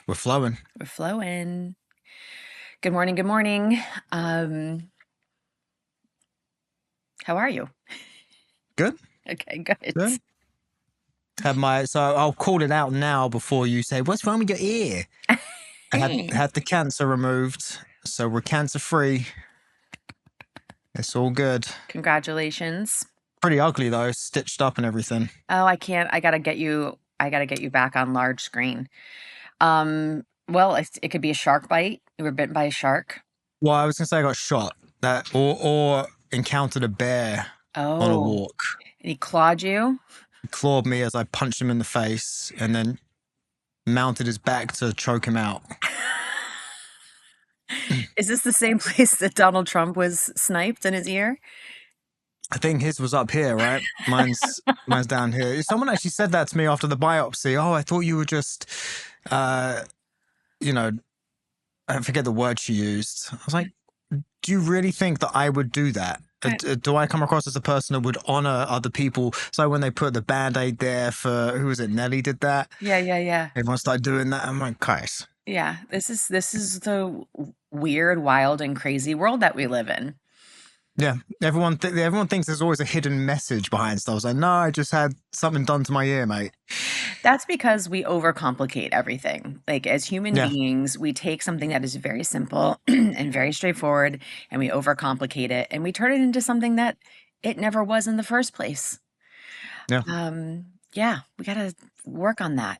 We're flowing. We're flowing. Good morning. Good morning. How are you? Good, Okay, good. good. So I'll call it out now before you say, what's wrong with your ear? I had the cancer removed, so we're cancer free. It's all good. Congratulations. Pretty ugly though, stitched up and everything. Oh, I can't. I gotta get you back on large screen. Well, it could be a shark bite. You were bitten by a shark. Well, I was gonna say I got shot. That or encountered a bear on a Oh, walk. and he clawed you. He clawed me as I punched him in the face and then mounted his back to choke him out. Is this the same place that Donald Trump was sniped in his ear? I think his was up here, right? Mine's down here. Someone actually said that to me after the biopsy. Oh, I thought you were just, uh, you know, I forget the word she used. I was like, do you really think that I would do that? I- Do I come across as a person that would honor other people? So when they put the band-aid there for, who was it? Nelly did that. Yeah, yeah, yeah. Everyone started doing that. I'm like, guys. Yeah. This is the weird, wild, and crazy world that we live in. Yeah, everyone thinks there's always a hidden message behind stuff. I was like, no, I just had something done to my ear, mate. That's because we overcomplicate everything. Like, as human Yeah, beings, we take something that is very simple and very straightforward, and we overcomplicate it, and we turn it into something that it never was in the first place. yeah. Yeah, we got to work on that.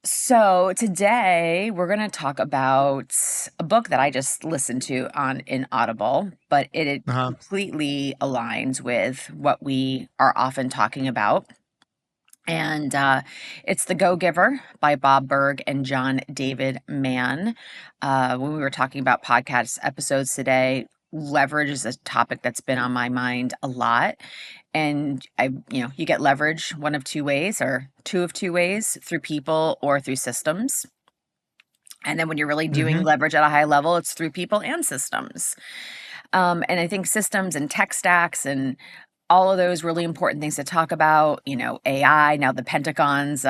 So today we're going to talk about a book that I just listened to on in Audible, but it Uh-huh. completely aligns with what we are often talking about. And it's The Go Giver by Bob Berg and John David Mann. When we were talking about podcast episodes today, leverage is a topic that's been on my mind a lot. And you get leverage one of two ways, or two of two ways, through people or through systems. And then when you're really doing Mm-hmm. leverage at a high level, it's through people and systems. And I think systems and tech stacks and all of those really important things to talk about, AI, now the Pentagon's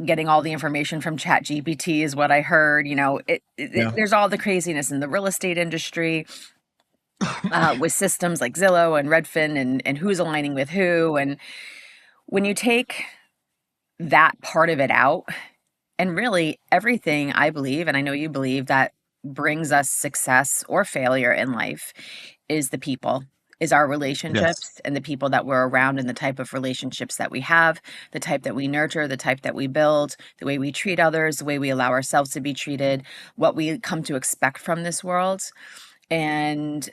getting all the information from Chat GPT is what I heard. Yeah. There's all the craziness in the real estate industry with systems like Zillow and Redfin and who's aligning with who. And when you take that part of it out, and really everything I believe, and I know you believe, that brings us success or failure in life is the people, is our Yes. relationships and the people that we're around and the type of relationships that we have, the type that we nurture, the type that we build, the way we treat others, the way we allow ourselves to be treated, what we come to expect from this world. And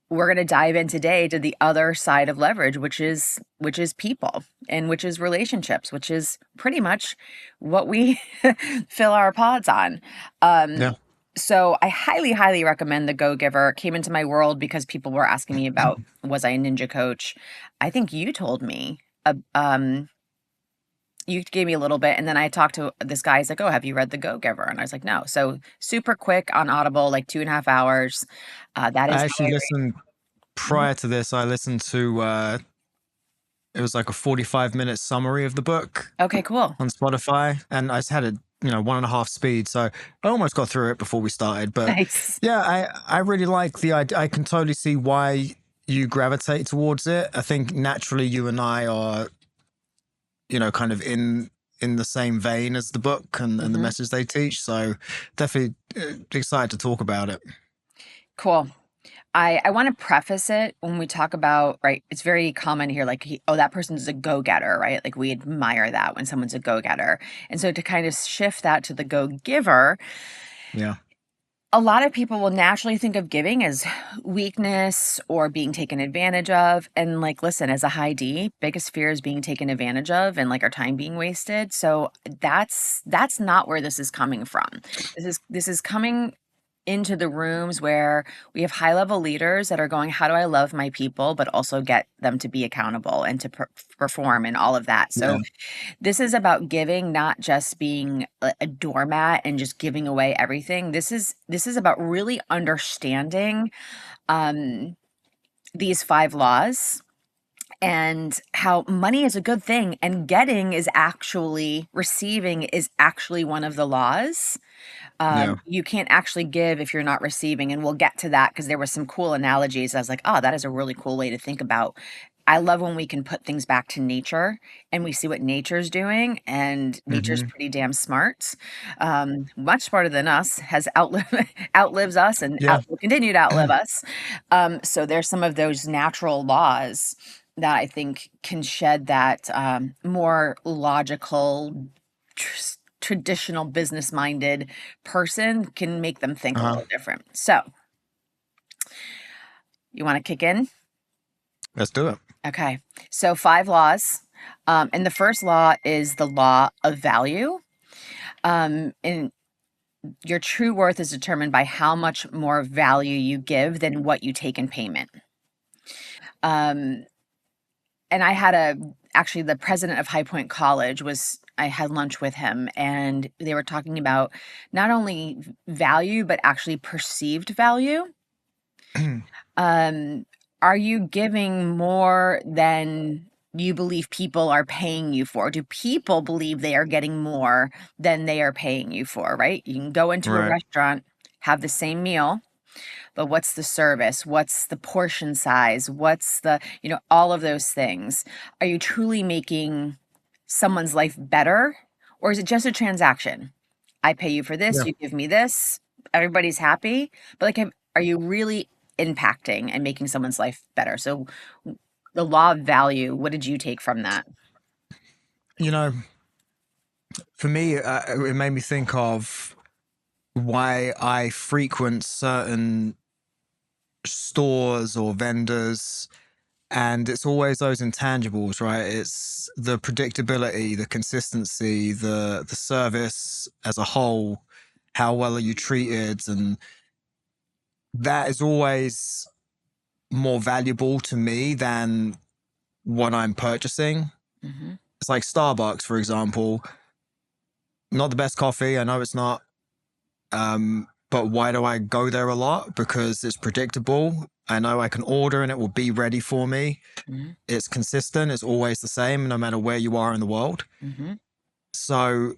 we're going to dive in today to the other side of leverage, which is people, and which is relationships, which is pretty much what we fill our pods on. Yeah. So I highly, highly recommend The Go Giver. It came into my world because people were asking me about, was I a ninja coach? I think you told me. You gave me a little bit, and then I talked to this guy. He's like, "Oh, have you read The Go Giver?" And I was like, "No." So super quick on Audible, like 2.5 hours. That I is how actually I listened read. prior to this. I listened to it was like a 45-minute summary of the book Okay, cool. on Spotify, and I just had it, 1.5 speed, so I almost got through it before we started. But Nice. yeah, I really like the idea. I can totally see why you gravitate towards it. I think naturally you and I are, kind of in the same vein as the book and the Mhm. message they teach. So definitely excited to talk about it. Cool. I want to preface it when we talk about, right, it's very common here, like, oh, that person's a go-getter, right? Like, we admire that when someone's a go-getter. And so to kind of shift that to the go-giver, Yeah. a lot of people will naturally think of giving as weakness or being taken advantage of. And like, listen, as a high D, biggest fear is being taken advantage of and like our time being wasted. So that's not where this is coming from. This is coming into the rooms where we have high level leaders that are going, how do I love my people, but also get them to be accountable and to perform and all of that. Yeah. So this is about giving, not just being a doormat and just giving away everything. This is about really understanding um, these five laws and how money is a good thing and getting is actually receiving is actually one of the laws. Yeah. You can't actually give if you're not receiving, and we'll get to that because there were some cool analogies. I was like, oh, that is a really cool way to think about. I love when we can put things back to nature and we see what nature's doing, and nature's Hmm. pretty damn smart, much smarter than us, has outlives us, and Yeah. will continue to outlive us. So there's some of those natural laws that I think can shed that more logical, traditional business minded person can make them think a Uh-huh. little different. So, you want to kick in? Let's do it. Okay. So, five laws. And the first law is the law of value. And your true worth is determined by how much more value you give than what you take in payment. Um, and I had actually, the president of High Point College was, I had lunch with him, and they were talking about not only value, but actually perceived value. Um, are you giving more than you believe people are paying you for? Do people believe they are getting more than they are paying you for, right? You can go into a Right. restaurant, have the same meal, but what's the service? What's the portion size? What's the, all of those things? Are you truly making someone's life better? Or is it just a transaction? I pay you for this, Yeah. you give me this, everybody's happy. But like, are you really impacting and making someone's life better? So, the law of value, what did you take from that? You know, for me, it made me think of why I frequent certain stores or vendors, and it's always those intangibles, right? It's the predictability, the consistency, the service as a whole. How well are you treated? And that is always more valuable to me than what I'm purchasing. Hmm. It's like Starbucks, for example. Not the best coffee. I know it's not. But why do I go there a lot? Because it's predictable. I know I can order and it will be ready for me. Hmm. It's consistent. It's always the same, no matter where you are in the world. Hmm. So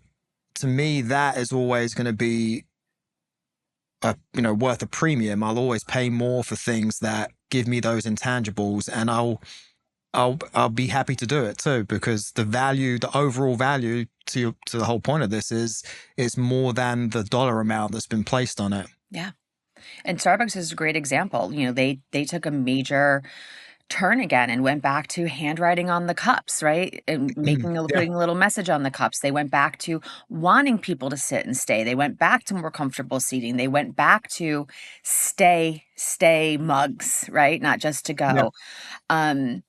to me, that is always going to be worth a premium. I'll always pay more for things that give me those intangibles, and I'll be happy to do it too, because the value, the overall value to the whole point of this is more than the dollar amount that's been placed on it. Yeah. And Starbucks is a great example. They took a major turn again and went back to handwriting on the cups, right? And Yeah. putting a little message on the cups. They went back to wanting people to sit and stay. They went back to more comfortable seating. They went back to stay mugs, right? Not just to Yeah. go. Um,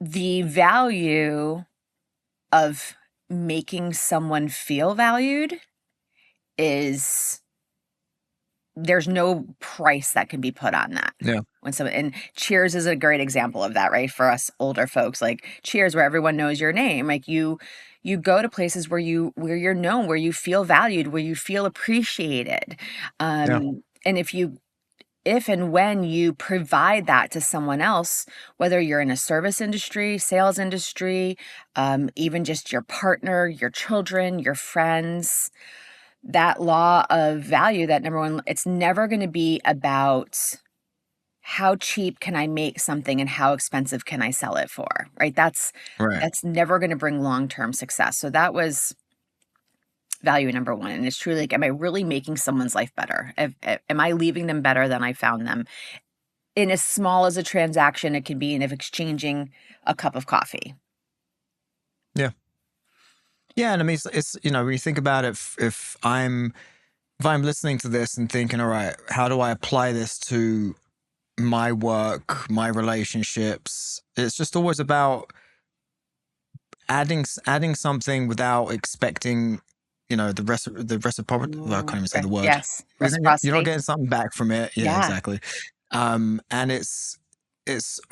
the value of making someone feel valued is, there's no price that can be put on that. Yeah. When someone, and Cheers is a great example of that, right? For us older folks, like Cheers, where everyone knows your name. Like you go to places where you're known, where you feel valued, where you feel appreciated. Yeah. And if and when you provide that to someone else, whether you're in a service industry, sales industry, even just your partner, your children, your friends, that law of value, that number one, it's never going to be about how cheap can I make something and how expensive can I sell it for, right? Right. That's never going to bring long-term success. So that was value number one. And it's truly like, am I really making someone's life better? Am I leaving them better than I found them? In as small as a transaction it can be, and of exchanging a cup of coffee. Yeah. Yeah. And I mean, it's when you think about it, if I'm listening to this and thinking, all right, how do I apply this to my work, my relationships? It's just always about adding something without expecting, the reciprocity. Well, I can't even say the word. Yes, You're not reciprocity. getting something back from it. Yeah, Yeah. exactly. And it's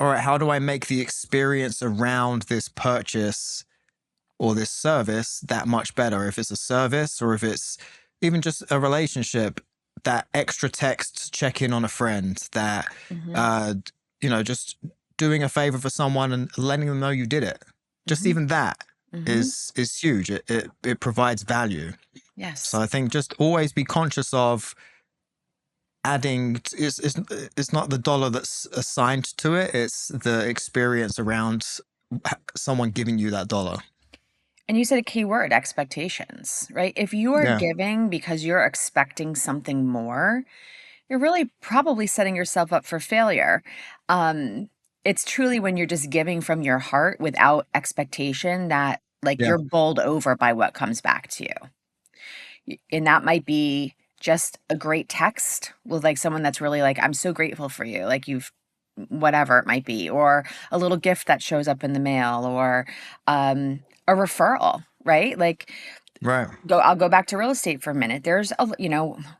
all right. How do I make the experience around this purchase or this service that much better? If it's a service or if it's even just a relationship, that extra text to check in on a friend, that Hmm. uh, just doing a favor for someone and letting them know you did it. Just Hmm. even that Hmm. is huge. It provides value. So Yes. I think just always be conscious of adding. It's not the dollar that's assigned to it. It's the experience around someone giving you that dollar. And you said a key word, expectations, right? If you are Yeah. giving because you're expecting something more, you're really probably setting yourself up for failure. Um, it's truly when you're just giving from your heart without expectation that like Yeah. you're bowled over by what comes back to you. And that might be just a great text with like someone that's really like, I'm so grateful for you. Like you've whatever it might be, or a little gift that shows up in the mail, or a referral, right? Like Right. I'll go back to real estate for a minute. There's a,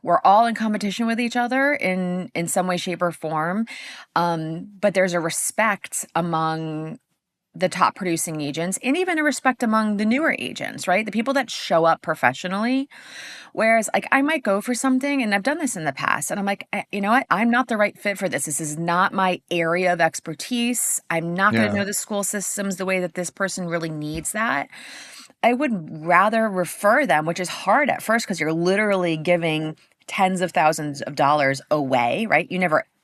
we're all in competition with each other in some way, shape, or form. But there's a respect among the top producing agents, and even a respect among the newer agents, right? The people that show up professionally. Whereas, like, I might go for something, and I've done this in the past, and I'm like, you know what? I'm not the right fit for this. This is not my area of expertise. I'm not going to Yeah. know the school systems the way that this person really needs that. I would rather refer them, which is hard at first because you're literally giving tens of thousands of dollars away, right?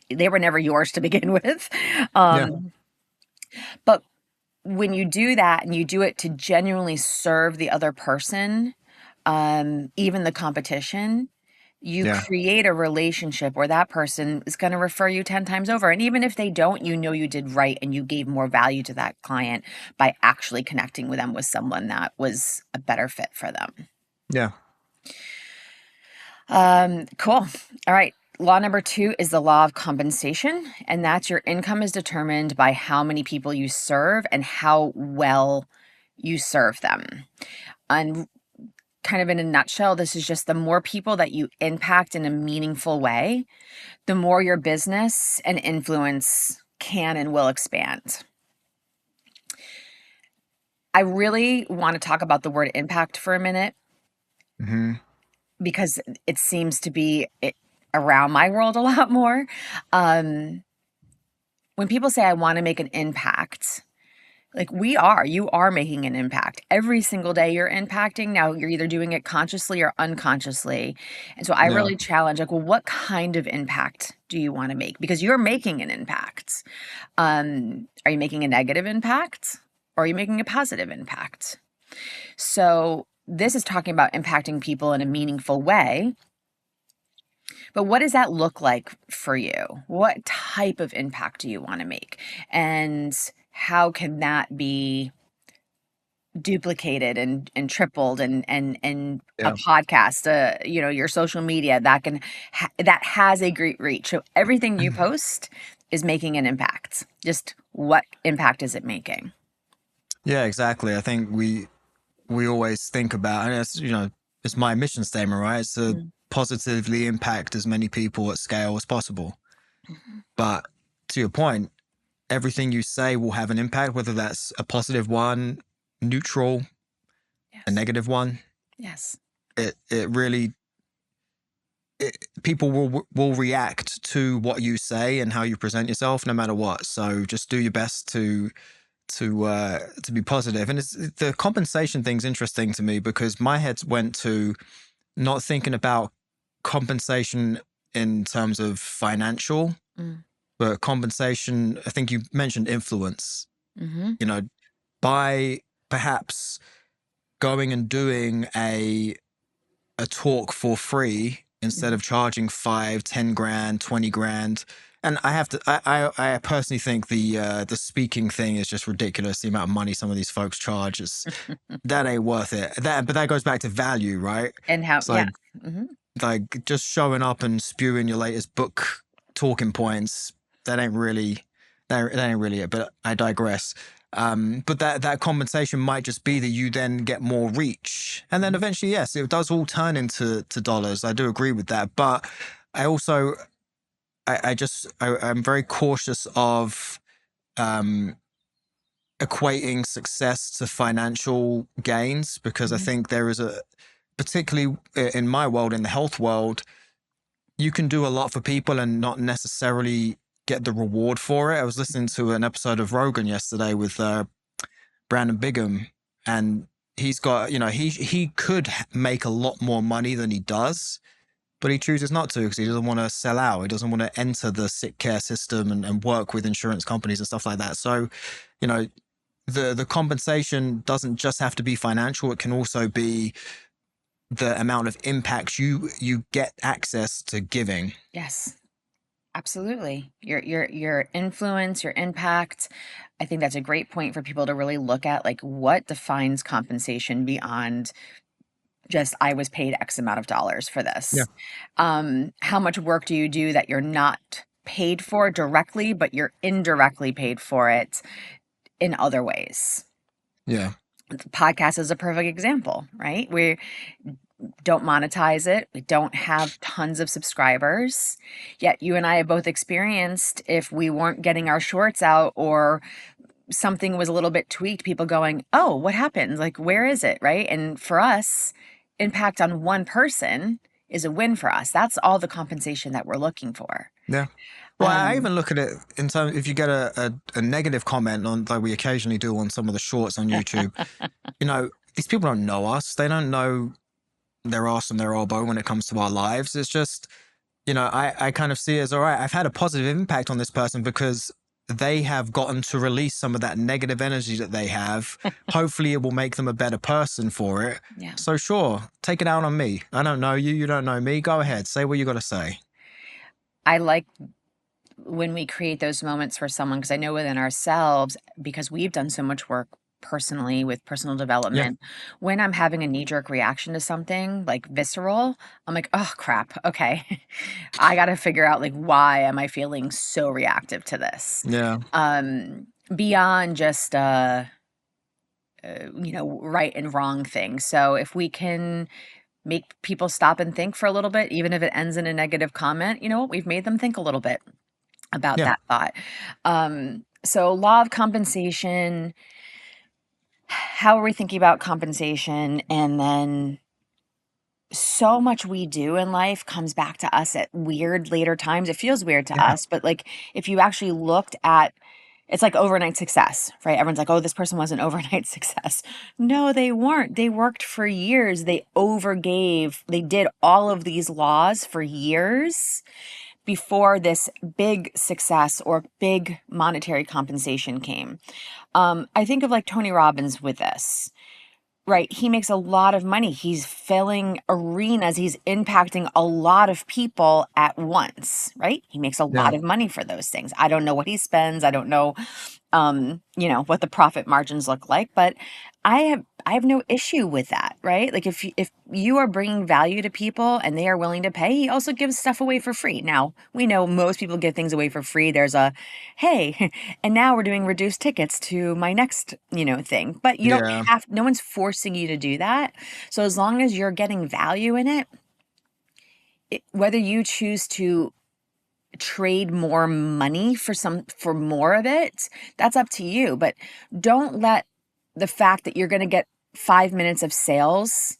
They were never yours to begin with. Yeah. Um, but when you do that and you do it to genuinely serve the other person, even the competition, you Yeah. create a relationship where that person is going to refer you 10 times over. And even if they don't, you know you did right and you gave more value to that client by actually connecting with them with someone that was a better fit for them. Yeah. Cool. All right. Law number 2 is the law of compensation, and that's your income is determined by how many people you serve and how well you serve them. And kind of in a nutshell, this is just the more people that you impact in a meaningful way, the more your business and influence can and will expand. I really want to talk about the word impact for a minute Hmm. because it seems to be around my world a lot more. Um, when people say, I want to make an impact, like you are making an impact every single day. You're impacting. Now you're either doing it consciously or unconsciously. And so I Yeah. really challenge, like, well, what kind of impact do you want to make? Because you're making an impact. Are you making a negative impact or are you making a positive impact? So this is talking about impacting people in a meaningful way. But what does that look like for you? What type of impact do you want to make? And how can that be duplicated and tripled and a Yeah. podcast, your social media that can that has a great reach. So everything you post is making an impact. Just what impact is it making? Yeah, exactly. I think we always think about, and it's, it's my mission statement, right? It's to Mm. positively impact as many people at scale as possible. Mhm. But to your point, everything you say will have an impact, whether that's a positive one, neutral, a Yes. negative one. Yes. It really, people will react to what you say and how you present yourself, no matter what. So just do your best to be positive. And the compensation thing's interesting to me because my head went to not thinking about compensation in terms of financial, Mm. but compensation. I think you mentioned influence. Mm-hmm. You know, by perhaps going and doing a talk for free instead Mm-hmm. of charging 5, 10 grand, 20 grand. And I have to, I personally think the speaking thing is just ridiculous. The amount of money some of these folks charge is that ain't worth it. But that goes back to value, right? And how? It's Yeah. Mm-hmm. like just showing up and spewing your latest book talking points. That ain't really, that ain't really it. But I digress. But that compensation might just be that you then get more reach, and then eventually, yes, it does all turn into dollars. I do agree with that, but I also, I'm very cautious of um, equating success to financial gains because I Mm-hmm. think there is particularly in my world, in the health world, you can do a lot for people and not necessarily get the reward for it. I was listening to an episode of Rogan yesterday with Brandon Bigham, and he's got, he could make a lot more money than he does, but he chooses not to because he doesn't want to sell out. He doesn't want to enter the sick care system and work with insurance companies and stuff like that. So, you know, the compensation doesn't just have to be financial. It can also be the amount of impact you get access to giving. Yes. Absolutely. Your influence, your impact. I think that's a great point for people to really look at, like, what defines compensation beyond just I was paid X amount of dollars for Yeah. this. How much work do you do that you're not paid for directly, but you're indirectly paid for it in other ways? Yeah. The podcast is a perfect example, right? We don't monetize it. We don't have tons of subscribers. Yet you and I have both experienced, if we weren't getting our shorts out or something was a little bit tweaked, people going, "Oh, what happened? Like, where is it?" Right? And for us, impact on one person is a win for us. That's all the compensation that we're looking for. Yeah. Well, I Um, even look at it in terms, if you get a negative comment on, like we occasionally do on some of the shorts on YouTube, these people don't know us. They don't know their ass from their elbow when it comes to our lives. It's just, I kind of see it as, all right, I've had a positive impact on this person because they have gotten to release some of that negative energy that they have. Hopefully it will make them a better person for it. yeah. So sure, take it out on me. I don't know you. You don't know me. Go ahead. Say what you got to say. I like when we create those moments for someone, because I know within ourselves, because we've done so much work personally with personal Yeah. development, when I'm having a knee-jerk reaction to something like visceral, I'm like, oh crap, okay. I got to figure out, like, why am I feeling so reactive to this? Yeah. Beyond just right and wrong thing. So if we can make people stop and think for a little bit, even if it ends in a negative comment, you know what, we've made them think a little bit about Yeah. that thought. So law of compensation, how are we thinking about compensation? And then so much we do in life comes back to us at weird later times. It feels weird to Yeah. us, but like if you actually looked at, it's like overnight success, right? Everyone's like, oh, this person was an overnight success. No, they weren't. They worked for years. They overgave. They did all of these laws for years before this big success or big monetary compensation came. I think of like Tony Robbins with this. Right. He makes a lot of money. He's filling arenas. He's impacting a lot of people at once, right? He makes a Yeah. lot of money for those things. I don't know what he spends. I don't know what the profit margins look like, but I have no issue with that, right? Like if you are bringing value to people and they are willing to pay, he also gives stuff away for free. Now, we know most people give things away for free. There's a, hey, and now we're doing reduced tickets to my next, thing. But you don't Yeah. have, no one's forcing you to do that. So as long as you're getting value in it, whether you choose to trade more money for more of it, that's up to you. But don't let the fact that you're going to get 5 minutes of sales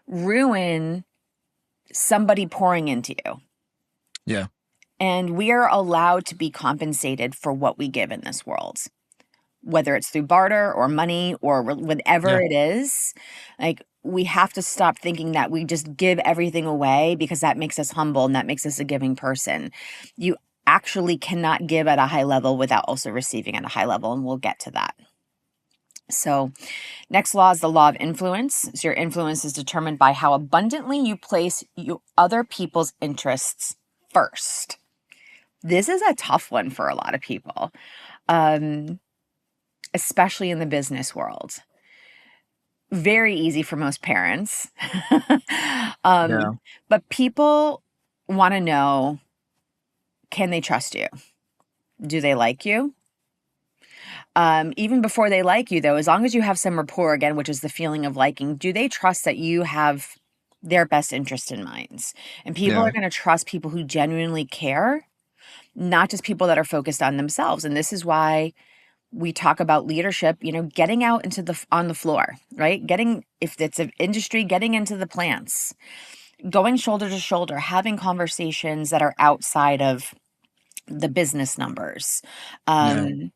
ruin somebody pouring into you. Yeah. And we are allowed to be compensated for what we give in this world, whether it's through barter or money or whatever Yeah. it is. Like, we have to stop thinking that we just give everything away because that makes us humble and that makes us a giving person. You actually cannot give at a high level without also receiving at a high level, and we'll get to that. So, next law is the law of influence. So your influence is determined by how abundantly you place other people's interests first. This is a tough one for a lot of people, especially in the business world. Very easy for most parents. Yeah. But people want to know, can they trust you? Do they like you? Even before they like you, though, as long as you have some rapport, again, which is the feeling of liking, do they trust that you have their best interest in mind? And people Yeah. are going to trust people who genuinely care, not just people that are focused on themselves. And this is why we talk about leadership, getting out on the floor, right? If it's an industry, getting into the plants, going shoulder to shoulder, having conversations that are outside of the business numbers. Yeah. Um,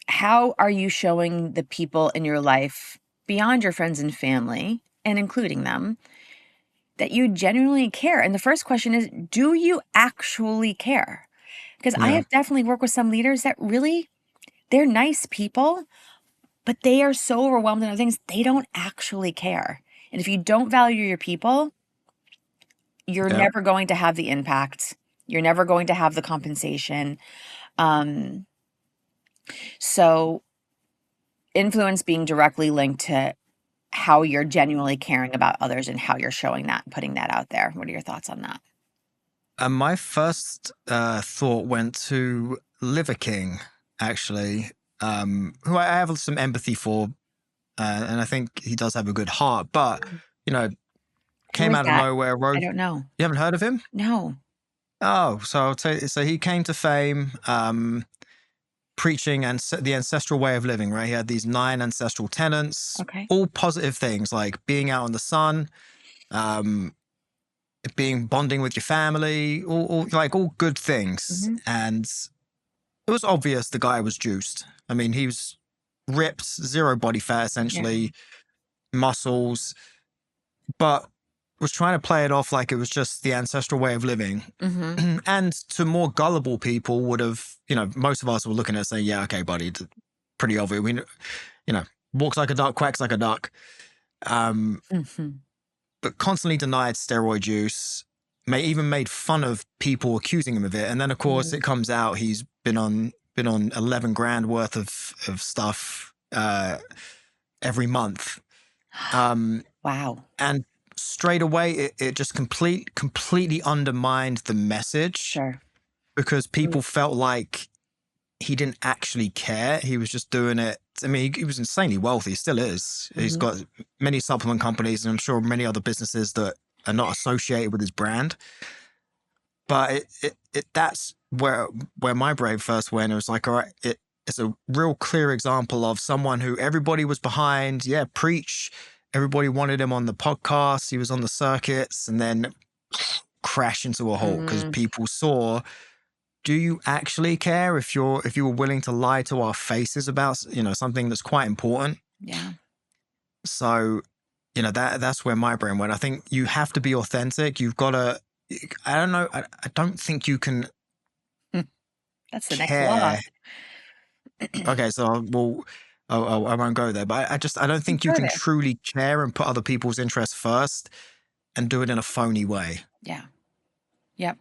how are you showing the people in your life beyond your friends and family and including them that you genuinely care? And the first question is, do you actually care? Because I Yeah. have definitely worked with some leaders that really, they're nice people, but they are so overwhelmed in other things, they don't actually care. And if you don't value your people, you're Yeah. never going to have the impact. You're never going to have the compensation. Um, so influence being directly linked to how you're genuinely caring about others and how you're showing that, putting that out there. What are your thoughts on that? And my first thought went to Liver King, actually, who I have some empathy for, and I think he does have a good heart. But you know, Who came is out of that? nowhere. I Rose, don't know. you haven't heard of him? No. Oh, so I'll tell you. So he came to fame, preaching and the ancestral way of living. Right, he had these 9 ancestral tenets, Okay. all positive things like being out in the sun, um, being bonding with your family, all like all good things. Hmm. And it was obvious the guy was juiced. I mean, he was ripped, zero body fat, Yeah. essentially, muscles, but was trying to play it off like it was just the ancestral way of living. Hmm. And to more gullible people would have, most of us were looking at it saying, yeah, okay, buddy, it's pretty obvious. Walks like a duck, quacks like a duck. Um, Hmm. but constantly denied steroid use, even made fun of people accusing him of it. And then of course it comes out he's been on 11 grand worth of stuff every month. Wow. And straight away it just completely undermined the message Sure. because Mm. people felt like he didn't actually care. He was just doing it. I mean, he was insanely wealthy. He still is. He's Mhm. got many supplement companies and I'm sure many other businesses that are not associated with his brand. But that's where my brain first went. It was like, all right, it's a real clear example of someone who everybody was behind. Yeah, preach. Everybody wanted him on the podcast. He was on the circuits, and then crash into a halt because Mm, people saw. Do you actually care if you were willing to lie to our faces about something that's quite important? yeah. So that's where my brain went. I think you have to be authentic. You've got to. I don't know. I don't think you can Hmm. That's the next law. care. Okay, so I won't go there, but I don't think you Go can there. truly care and put other people's interests first and do it in a phony way. Yeah. Yep.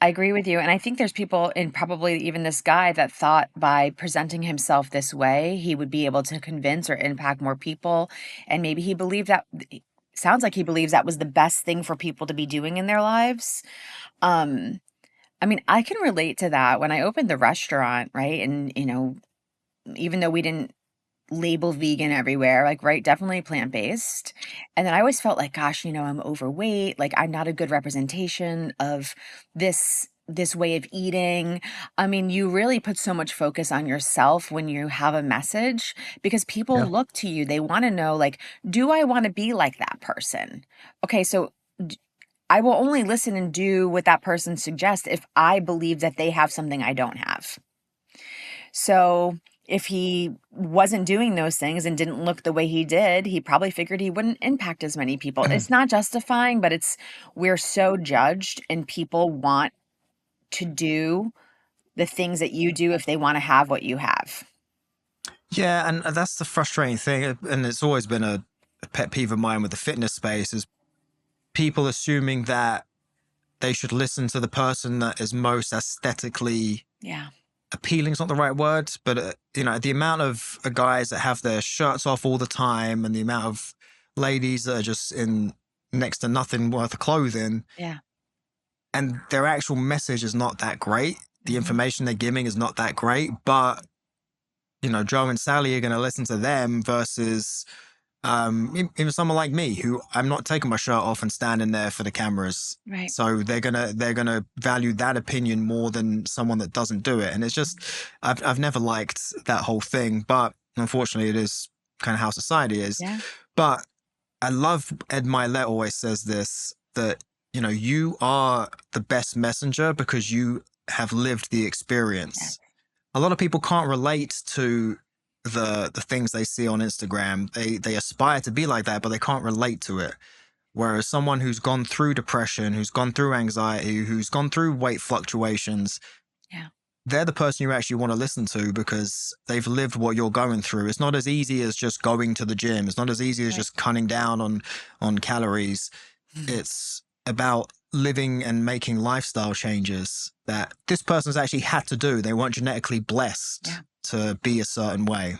I agree with you. And I think there's people, and probably even this guy, that thought by presenting himself this way, he would be able to convince or impact more people. And maybe he believed that, sounds like he believes that was the best thing for people to be doing in their lives. Um, I mean, I can relate to that when I opened the restaurant, right? And, even though we didn't label vegan everywhere, like, right, definitely plant-based. And then I always felt like, gosh, I'm overweight, like I'm not a good representation of this way of eating. I mean, you really put so much focus on yourself when you have a message because people Yeah. look to you. They want to know, like, do I want to be like that person? Okay, so I will only listen and do what that person suggests if I believe that they have something I don't have. So if he wasn't doing those things and didn't look the way he did, he probably figured he wouldn't impact as many people. It's not justifying, but we're so judged and people want to do the things that you do if they want to have what you have. Yeah, and that's the frustrating thing, and it's always been a pet peeve of mine with the fitness space is people assuming that they should listen to the person that is most aesthetically Yeah. appealing is not the right word, but the amount of guys that have their shirts off all the time, and the amount of ladies that are just in next to nothing worth of clothing, Yeah. and their actual message is not that great. The Mhm. information they're giving is not that great, but Joe and Sally are going to listen to them versus even someone like me who I'm not taking my shirt off and standing there for the cameras. Right. So they're gonna value that opinion more than someone that doesn't do it. And it's just I've never liked that whole thing, but unfortunately it is kind of how society is. Yeah. But I love Ed Milet always says this, that you are the best messenger because you have lived the experience. A lot of people can't relate to the things they see on Instagram. They aspire to be like that, but they can't relate to it. Whereas someone who's gone through depression, who's gone through anxiety, who's gone through weight fluctuations, Yeah. they're the person you actually want to listen to because they've lived what you're going through. It's not as easy as just going to the gym. It's not as easy as Right. just cutting down on calories. It's about living and making lifestyle changes that this person's actually had to do. They weren't genetically blessed Yeah. to be a certain way.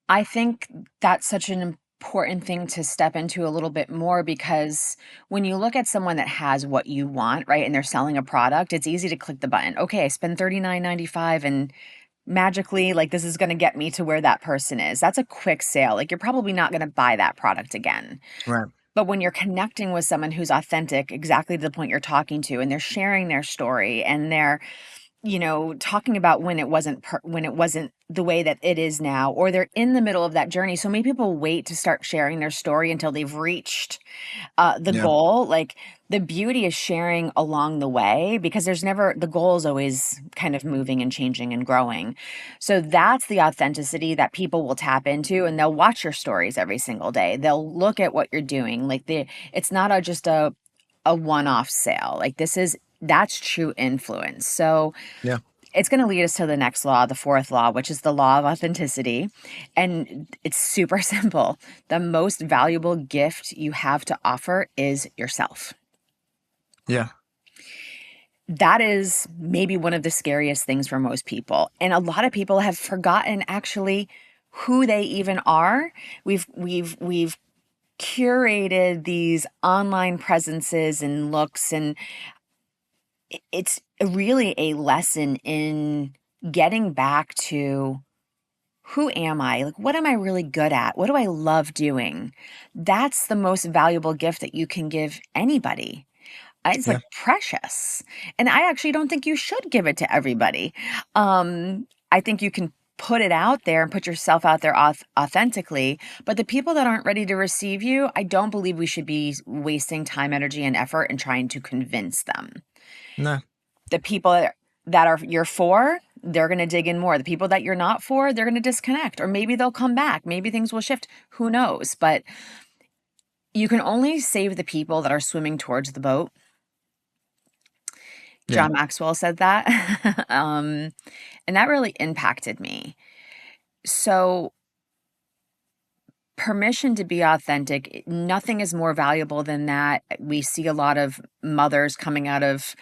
I think that's such an important thing to step into a little bit more because when you look at someone that has what you want, right, and they're selling a product, it's easy to click the button. Okay, I spend $39.95 and magically, like, this is going to get me to where that person is. That's a quick sale. Like, you're probably not going to buy that product again. Right. But when you're connecting with someone who's authentic, exactly to the point you're talking to, and they're sharing their story and they're, talking about when when it wasn't the way that it is now, or they're in the middle of that journey. So many people wait to start sharing their story until they've reached the Yeah. goal. Like, the beauty is sharing along the way because the goal is always kind of moving and changing and growing. So that's the authenticity that people will tap into, and they'll watch your stories every single day. They'll look at what you're doing. It's not just a one-off sale. Like, that's true influence. So Yeah. it's going to lead us to the next law, the fourth law, which is the law of authenticity. And it's super simple. The most valuable gift you have to offer is yourself. Yeah. That is maybe one of the scariest things for most people. And a lot of people have forgotten actually who they even are. We've curated these online presences and looks, and it's really a lesson in getting back to who am I? Like, what am I really good at? What do I love doing? That's the most valuable gift that you can give anybody. It's like Yeah. precious. And I actually don't think you should give it to everybody. I think you can put it out there and put yourself out there authentically. But the people that aren't ready to receive you, I don't believe we should be wasting time, energy, and effort in trying to convince them. No. The people that are you're for, they're going to dig in more. The people that you're not for, they're going to disconnect, or maybe they'll come back. Maybe things will shift. Who knows? But you can only save the people that are swimming towards the boat. Yeah. John Maxwell said that. And that really impacted me. So, permission to be authentic, nothing is more valuable than that. We see a lot of mothers coming out of,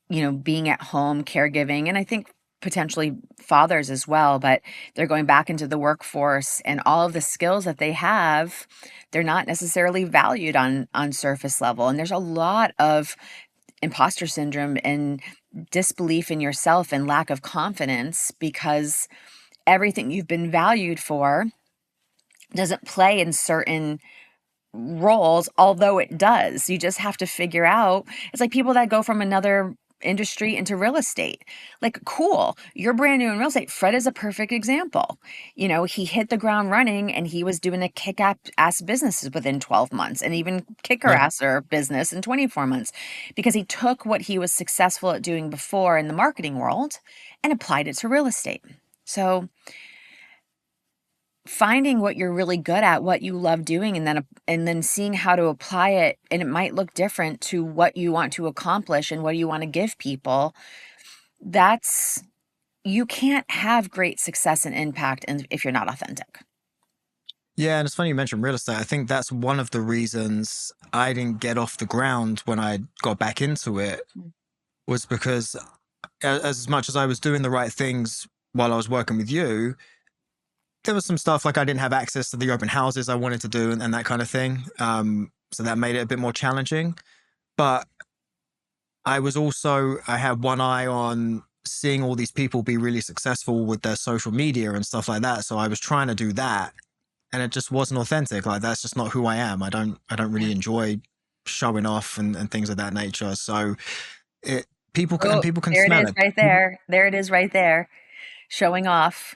being at home, caregiving, and I think potentially fathers as well, but they're going back into the workforce, and all of the skills that they have, they're not necessarily valued on surface level. And there's a lot of imposter syndrome and disbelief in yourself and lack of confidence because everything you've been valued for doesn't play in certain roles, although it does. You just have to figure out. It's like people that go from another industry into real estate. Like, cool, you're brand new in real estate. Fred is a perfect example. He hit the ground running and he was doing a kick-ass businesses within 12 months, and even Yeah. kicker-asser business in 24 months, because he took what he was successful at doing before in the marketing world and applied it to real estate. So finding what you're really good at, what you love doing, and then seeing how to apply it, and it might look different to what you want to accomplish and what you want to give people. That's You can't have great success and impact if you're not authentic. Yeah, and it's funny you mentioned real estate. I think that's one of the reasons I didn't get off the ground when I got back into it Mm. was because as much as I was doing the right things while I was working with you, there was some stuff like I didn't have access to the open houses I wanted to do and that kind of thing. So that made it a bit more challenging. But I had one eye on seeing all these people be really successful with their social media and stuff like that. So I was trying to do that, and it just wasn't authentic. Like, that's just not who I am. I don't Yeah. really enjoy showing off and things of that nature. So it Oh, people can there it smell is it. right there. There it is right there. Showing off,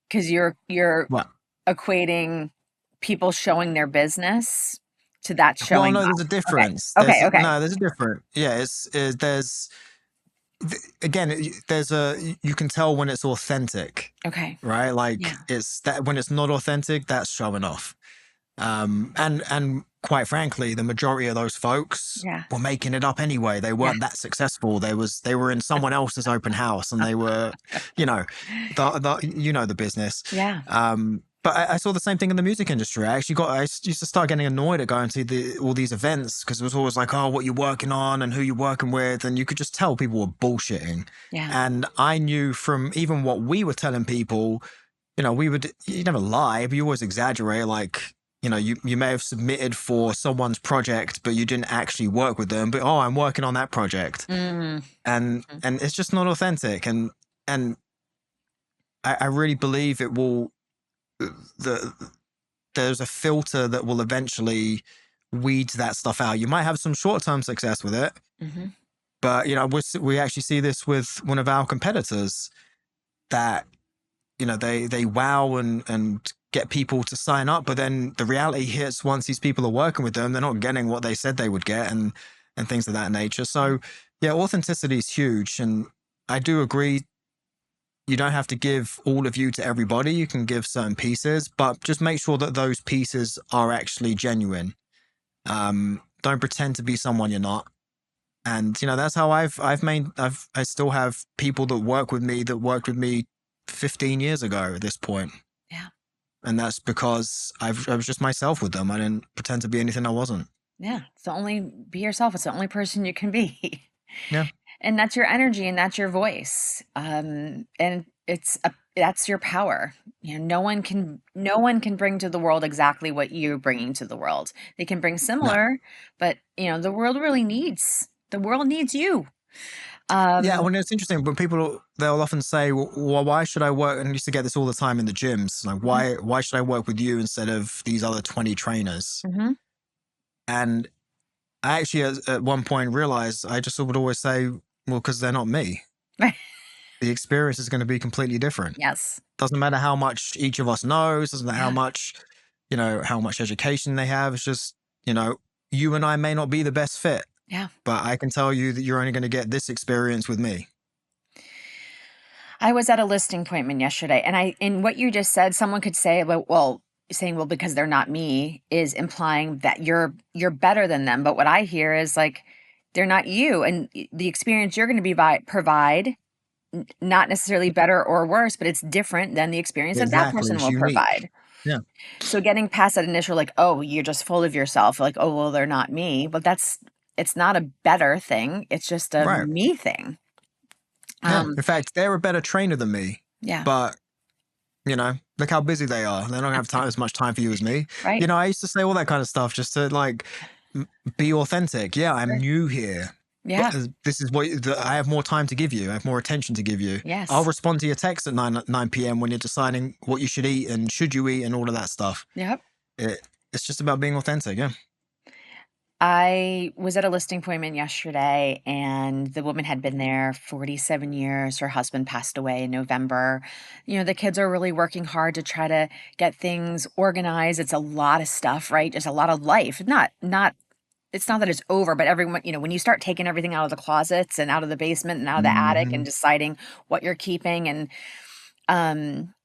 because you're Well, equating people showing their business to that well, showing no, there's a off. Okay. difference. Okay. Okay. There's a difference. Yeah, there's again, there's you can tell when it's authentic, Okay. right? Like Yeah. it's that when it's not authentic, that's showing off. And quite frankly, the majority of those folks Yeah. were making it up anyway. They Yeah. weren't that successful. They were in someone else's open house, and they were, you know, the business. Yeah. But I saw the same thing in the music industry. I used to start getting annoyed at going to all these events because it was always like, oh, what you're working on and who you're working with, and you could just tell people were bullshitting. Yeah. And I knew from even what we were telling people, you never lie, but you always exaggerate. Like, you may have submitted for someone's project, but you didn't actually work with them. But oh, I'm working on that project, Mm. and it's just not authentic. And I really believe it will. The There's a filter that will eventually weed that stuff out. You might have some short term success with it, Hmm. but we actually see this with one of our competitors that they wow and get people to sign up, but then the reality hits once these people are working with them, they're not getting what they said they would get, and things of that nature. So yeah, authenticity is huge, and I do agree. You don't have to give all of you to everybody. You can give certain pieces, but just make sure that those pieces are actually genuine. Don't pretend to be someone you're not. And that's how I still have people that work with me that worked with me 15 years ago at this point. Yeah. And that's because I was just myself with them. I didn't pretend to be anything I wasn't. Yeah. It's the only be yourself. It's the only person you can be. Yeah. And that's your energy and that's your voice. And that's your power. No one can bring to the world exactly what you're bringing to the world. They can bring No. similar, but the world needs you. Yeah. Um, Well, it's interesting, but they'll often say, well, why should I work? And I used to get this all the time in the gyms. Like, mhm, why should I work with you instead of these other 20 trainers? mhm. And I actually, at one point, realized I just would always say, well, because they're not me. The experience is going to be completely different. Yes. Doesn't matter how much each of us knows, doesn't matter Yeah. how much education they have. It's just, you know, you and I may not be the best fit, Yeah. but I can tell you that you're only going to get this experience with me. I was at a listing appointment yesterday, and in what you just said, someone could say, well, saying, well, because they're not me is implying that you're better than them. But what I hear is like, they're not you, and the experience you're going to provide, not necessarily better or worse, but it's different than the experience that Exactly. person It's will unique. provide. Yeah. So getting past that initial, like, oh, you're just full of yourself, like, oh, well, they're not me. But it's not a better thing. It's just a Right. me thing. Yeah. Um, In fact, they're a better trainer than me, yeah. but look how busy they are. They don't have time as much time for you as me. Right. I used to say all that kind of stuff just to like be authentic. Yeah, I'm Sure. new here, Yeah. but this is I have more time to give you. I have more attention to give you. I'll Yes. respond to your text at 9 p.m. when you're deciding what you should eat and should you eat and all of that stuff. Yep. It's just about being authentic. Yeah. I was at a listing appointment yesterday, and the woman had been there 47 years. Her husband passed away in November. The kids are really working hard to try to get things organized. It's a lot of stuff, right? It's a lot of life. It's not that it's over, but everyone, when you start taking everything out of the closets and out of the basement and out of the attic and Hmm. deciding what you're keeping, and um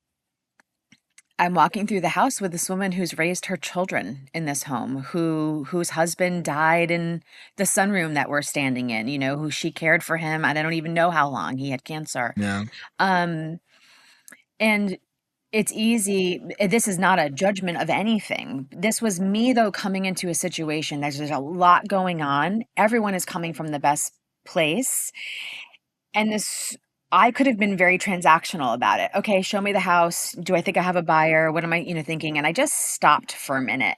I'm walking through the house with this woman who's raised her children in this home, whose husband died in the sunroom that we're standing in, who she cared for him. And I don't even know how long. He had cancer. Yeah. Um, and it's easy. This is not a judgment of anything. This was me, though, coming into a situation. There's a lot going on. Everyone is coming from the best place. And I could have been very transactional about it. Okay, show me the house. Do I think I have a buyer? What am I, thinking? And I just stopped for a minute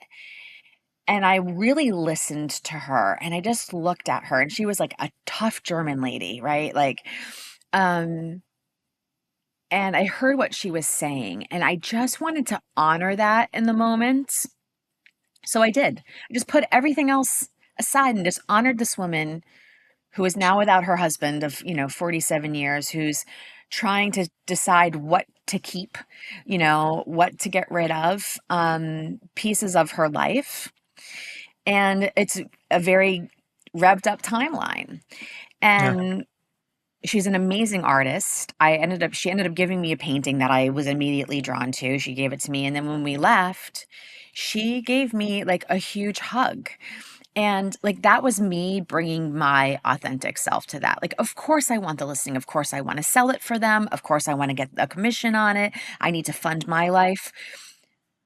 and I really listened to her and I just looked at her, and she was like a tough German lady, right? Like, um, and I heard what she was saying, and I just wanted to honor that in the moment. So I did. I just put everything else aside and just honored this woman who is now without her husband of 47 years, who's trying to decide what to keep, what to get rid of, pieces of her life. And it's a very revved up timeline. Yeah. And she's an amazing artist. She ended up giving me a painting that I was immediately drawn to. She gave it to me. And then when we left, she gave me like a huge hug. And like that was me bringing my authentic self to that. Like, of course, I want the listing. Of course, I want to sell it for them. Of course, I want to get a commission on it. I need to fund my life.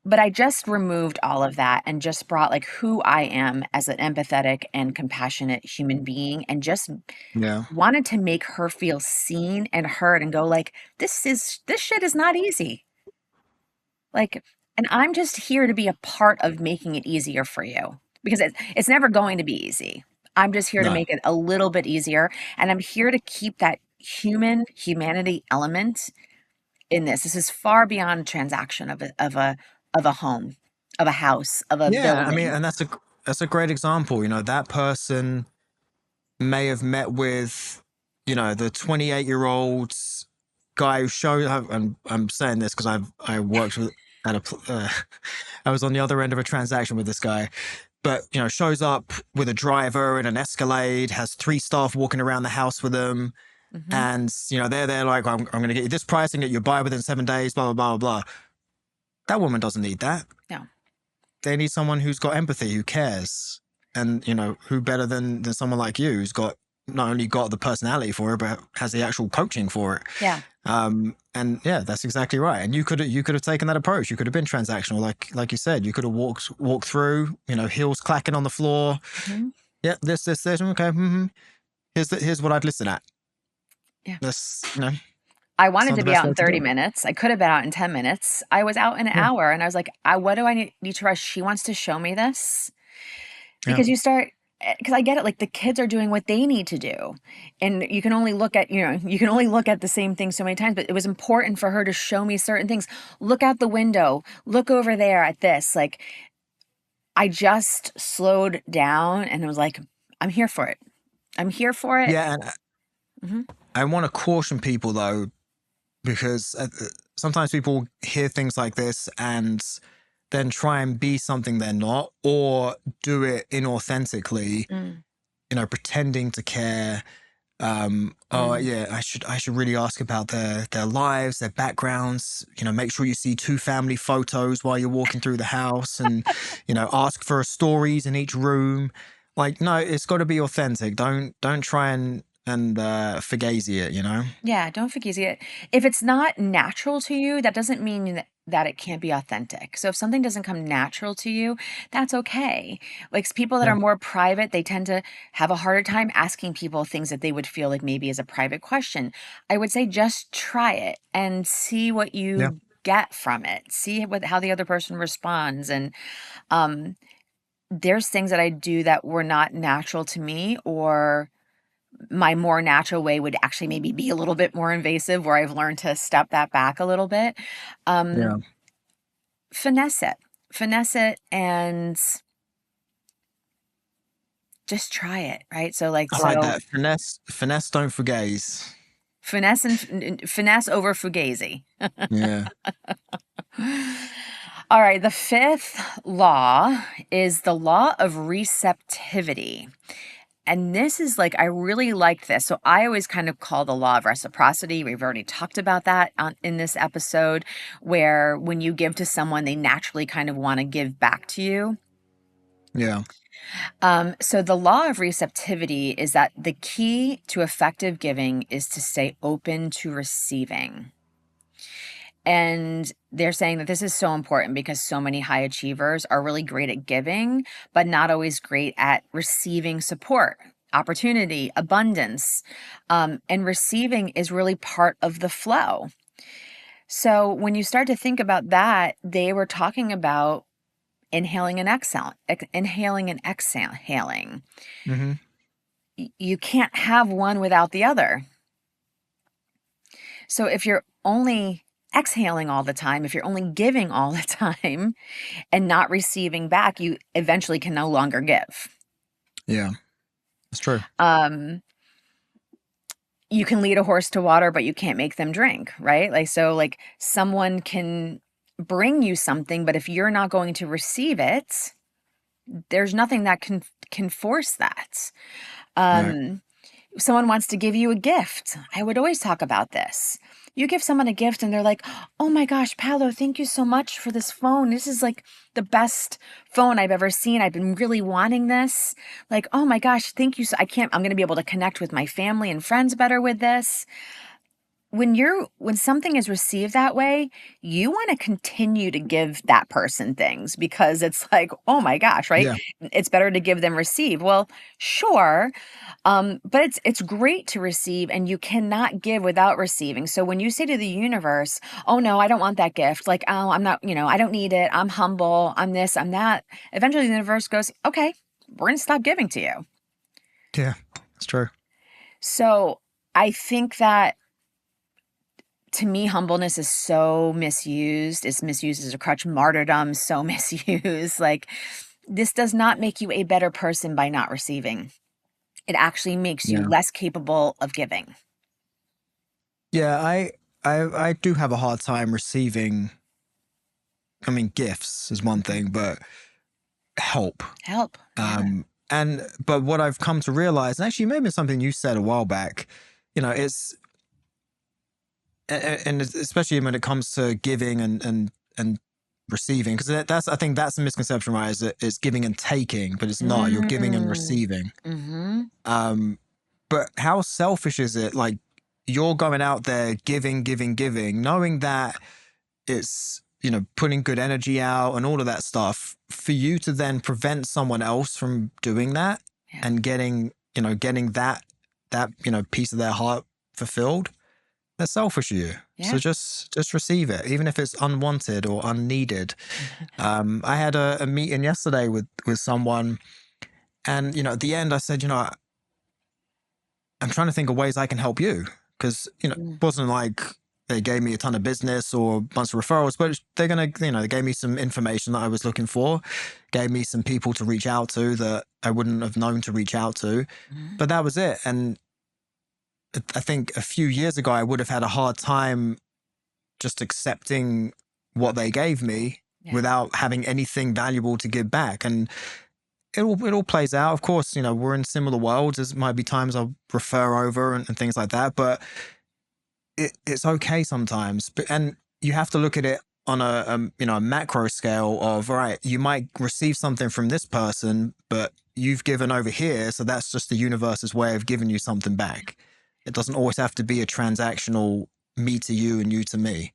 But I just removed all of that and just brought like who I am as an empathetic and compassionate human being and just Yeah. wanted to make her feel seen and heard and go like, this shit is not easy. Like, and I'm just here to be a part of making it easier for you because it's never going to be easy. I'm just here to No. make it a little bit easier. And I'm here to keep that humanity element in this. This is far beyond transaction of a home, of a house, of a Yeah, I mean, building. and that's a great example. You know, that person may have met with, you know, the 28-year-old guy who showed. I'm saying this because I worked with at I was on the other end of a transaction with this guy, but you know, shows up with a driver in an Escalade, has three staff walking around the house with him, Hmm. and you know, they're like, I'm going to get you this price and get you a buy within 7 days, blah blah blah blah. That woman doesn't need that. No. They need someone who's got empathy, who cares, and you know, who better than someone like you who's got not only got the personality for it, but has the actual coaching for it. Yeah. And yeah, that's exactly right. And you could have taken that approach. You could have been transactional, like you said. You could have walked through, you know, heels clacking on the floor. Hmm. Yeah, this, okay. Here's what I'd listen at. Yeah. That's, you know, I it's wanted not to the be best out way in to do 30 it. minutes. I could have been out in 10 minutes. I was out in an Yeah, hour and I was like, what do I need to rush? She wants to show me this yeah, because because I get it. Like the kids are doing what they need to do. And you can only look at, you can only look at the same thing so many times, but it was important for her to show me certain things. Look out the window, look over there at this. Like I just slowed down and was like, I'm here for it. I'm here for it. yeah. And Hmm. I want to caution people though, because sometimes people hear things like this and then try and be something they're not, or do it inauthentically, Mm, you know, pretending to care. Oh mm. yeah, I should really ask about their lives, their backgrounds. You know, make sure you see two family photos while you're walking through the house, and you know, ask for stories in each room. Like, no, it's got to be authentic. Don't try and fugazi it. You know. Yeah, don't forget it. If it's not natural to you, that doesn't mean that it can't be authentic. So if something doesn't come natural to you, that's okay. Like people that Yeah. are more private, they tend to have a harder time asking people things that they would feel like maybe is a private question. I would say just try it and see what Yeah. you get from it. See how the other person responds. And um, there's things that I do that were not natural to me, or my more natural way would actually maybe be a little bit more invasive, where I've learned to step that back a little bit. Yeah. Um, finesse it, finesse it, and just try it, right? So, like, I like so that. Finesse, don't fugazi. finesse and finesse over fugazi. Yeah. All right, the fifth law is the law of receptivity. And this is like, I really like this. So I always kind of call the law of reciprocity. We've already talked about that in this episode, where when you give to someone, they naturally kind of want to give back to you. Yeah. So the law of receptivity is that the key to effective giving is to stay open to receiving. And they're saying that this is so important because so many high achievers are really great at giving, but not always great at receiving support, opportunity, abundance. And receiving is really part of the flow. So when you start to think about that, they were talking about inhaling and exhaling. Hmm. You can't have one without the other. So if you're only exhaling all the time, if you're only giving all the time and not receiving back, you eventually can no longer give. Yeah. That's true. Um, you can lead a horse to water, but you can't make them drink, right? Like, so like someone can bring you something, but if you're not going to receive it, there's nothing that can force that. No. Um, If someone wants to give you a gift, I would always talk about this. You give someone a gift and they're like, oh my gosh, Paolo, thank you so much for this phone. This is like the best phone I've ever seen. I've been really wanting this. Like, oh my gosh, thank you. So I'm going to be able to connect with my family and friends better with this. When something is received that way, you want to continue to give that person things because it's like, oh my gosh, right? Yeah. It's better to give than receive. Well, sure, but it's great to receive, and you cannot give without receiving. So when you say to the universe, "Oh no, I don't want that gift," like, "Oh, I'm not, I don't need it. I'm humble. I'm this. I'm that." Eventually, the universe goes, "Okay, we're gonna stop giving to you." Yeah. It's true. So I think that to me, humbleness is so misused. It's misused as a crutch. Martyrdom, so misused. Like, this does not make you a better person by not receiving. It actually makes you Yeah. less capable of giving. Yeah. I do have a hard time receiving. I mean, gifts is one Mhm. thing, but help. Help. Yeah. But what I've come to realize, and actually maybe something you said a while back, it's and especially when it comes to giving and receiving, because that's I think that's a misconception, right? Is that it's giving and taking, but it's not. You're giving and Mm. receiving. Mhm. Um, but how selfish is it? Like you're going out there giving, giving, giving, knowing that it's putting good energy out and all of that stuff for you to then prevent someone else from doing that Yeah. and getting that piece of their heart fulfilled. They're selfish of you. Yeah. So just receive it, even if it's unwanted or unneeded. I had a meeting yesterday with someone, and at the end I said, I'm trying to think of ways I can help you, because it Mm. wasn't like they gave me a ton of business or a bunch of referrals, but they're gonna they gave me some information that I was looking for, gave me some people to reach out to that I wouldn't have known to reach out to, Mhm. but that was it. And I think a few years ago I would have had a hard time just accepting what they gave me Yeah. without having anything valuable to give back. And it all plays out. Of course, we're in similar worlds. There might be times I'll refer over and things like that, but it's okay sometimes. And you have to look at it on a macro scale of, all right, you might receive something from this person, but you've given over here, so that's just the universe's way of giving you something back. It doesn't always have to be a transactional me to you and you to me.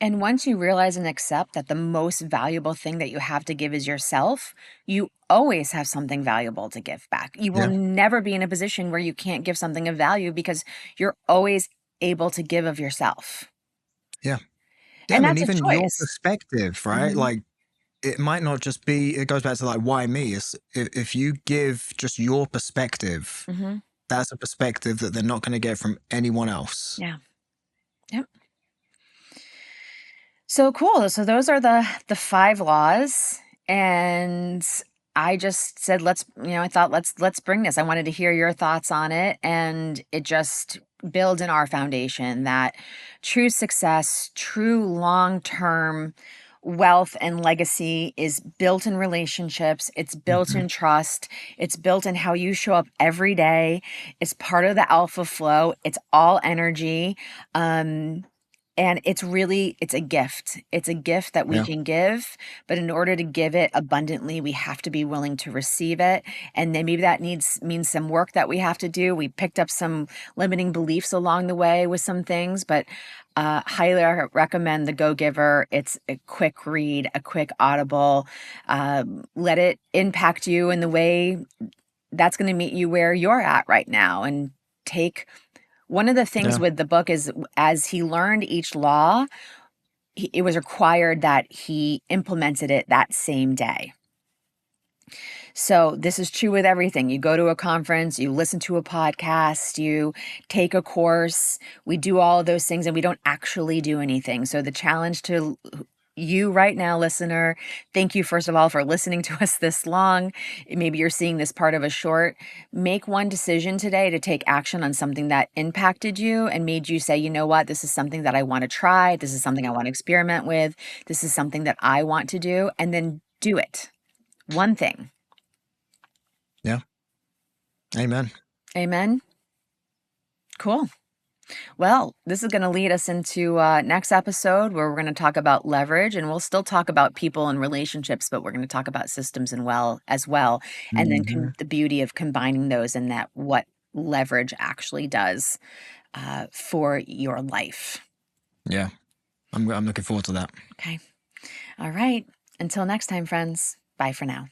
And once you realize and accept that the most valuable thing that you have to give is yourself, you always have something valuable to give back. You will Yeah. never be in a position where you can't give something of value because you're always able to give of yourself. Yeah. Yeah, I And mean, that's a even your choice. perspective, right? Mhm. Like, it might not just be, it goes back to like, why me? It's, if you give just your perspective, Mhm. that's a perspective that they're not going to get from anyone else. Yeah. Yep. So cool. So those are the 5 laws, and I just said I thought let's bring this. I wanted to hear your thoughts on it, and it just builds in our foundation that true success, true long-term wealth and legacy is built in relationships, it's built Hmm. in trust, it's built in how you show up every day. It's part of the alpha flow. It's all energy. Um and it's a gift. It's a gift that we Yeah. can give, but in order to give it abundantly, we have to be willing to receive it. And then maybe that means some work that we have to do. We picked up some limiting beliefs along the way with some things, but highly recommend The Go Giver. It's a quick read, a quick audible. Let it impact you in the way that's going to meet you where you're at right now, and take one of the things Yeah. with the book is as he learned each law, it was required that he implemented it that same day. So this is true with everything. You go to a conference, you listen to a podcast, you take a course, we do all of those things and we don't actually do anything. So the challenge to you right now, listener, thank you first of all for listening to us this long. Maybe you're seeing this part of a short. Make one decision today to take action on something that impacted you and made you say, you know what, this is something that I want to try. This is something I want to experiment with. This is something that I want to do. And then do it. One thing. Yeah. Amen. Amen. Cool. Well, this is going to lead us into next episode where we're going to talk about leverage, and we'll still talk about people and relationships, but we're going to talk about systems and as well, and then Hmm. the beauty of combining those and that what leverage actually does for your life. Yeah, I'm looking forward to that. Okay. All right. Until next time, friends. Bye for now.